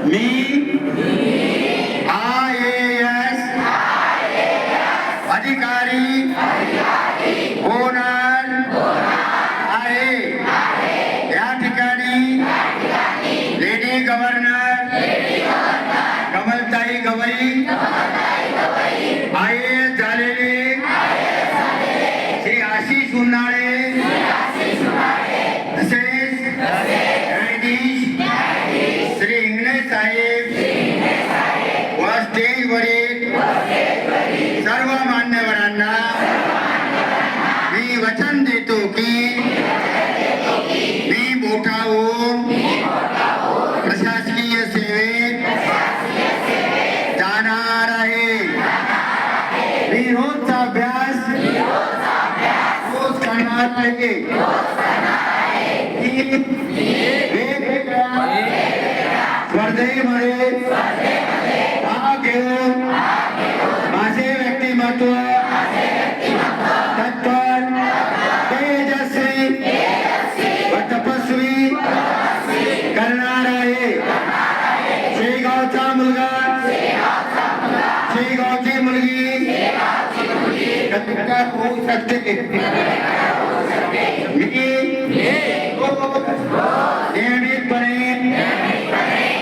मी IAS अधिकारी होणार आहे। या ठिकाणी lady governor Kamaltai Gavai IAS झालेले श्री आशिष उन्हाळे तसेच न्यायाधीश श्री इंगळे साहेब व स्टेजवरील सर्व मान्यवरांना मी वचन देतो की मी मोठा होऊन प्रशासकीय सेवेत जाणार आहे। मी रोजचा अभ्यास रोज करणार आहे। वेगवेगळ्या स्पर्धेमध्ये भाग घेऊन माझे व्यक्तिमत्व तत्पर तेजस्वी व तपस्वी करणार आहे। शेगावचा मुलगा शेगावची मुलगी कथाकार होऊ शकते। मी नियमितपणे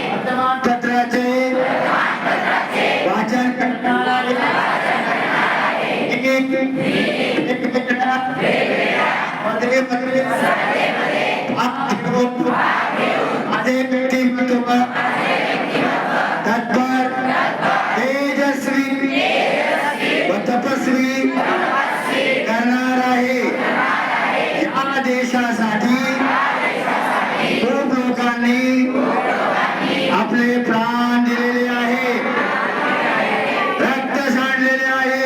वर्तमानपत्राचे वाचन करणार आहे। माझे व्यक्तिमत्व तत्पर तेजस्वी व तपस्वी करणार आहे। या देशासाठी खूप लोकांनी आपले प्राण दिलेले आहे, रक्त सांडलेले आहे,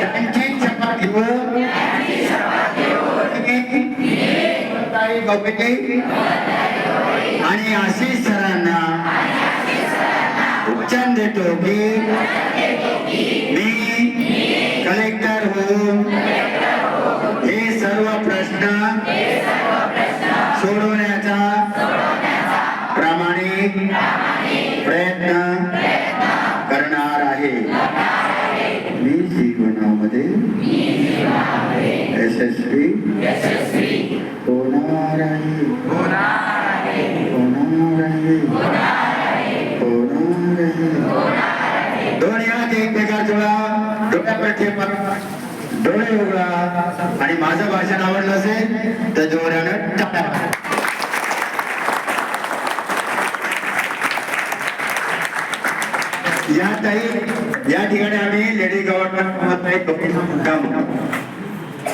त्यांची क्षमा घेऊन आणि आशिष सरांना वचन देतो की मी कलेक्टर होऊन हे सर्व प्रश्न सोडवण्याचा प्रामाणिक प्रयत्न करणार आहे। मी जीवनामध्ये यशस्वी होणार आहे। दोन हात एकमेकात जोडा, डोक्याकडे डोळे उघडा आणि माझं भाषण आवडलं असेल तर जोरानं टाळ्या। या ठिकाणी आम्ही लेडी गव्हर्नर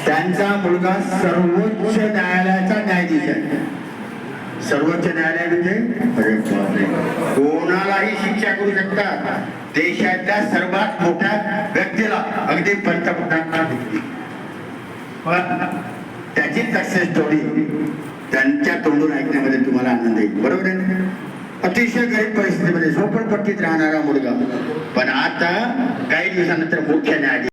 त्यांचा मुलगा सर्वोच्च न्यायालयाचा न्यायाधीश आहे। सर्वोच्च न्यायालय म्हणजे कोणालाही शिक्षा करू शकतात। देशातल्या सर्वात मोठ्या व्यक्तीला अगदी पंतप्रधानांना त्याची सक्सेस स्टोरी त्यांच्या तोंडून ऐकण्यामध्ये तुम्हाला आनंद येईल, बरोबर आहे? अतिशय गरीब परिस्थितीमध्ये झोपडपट्टीत राहणारा मुलगा पण आता काही दिवसानंतर मुख्य न्यायाधीश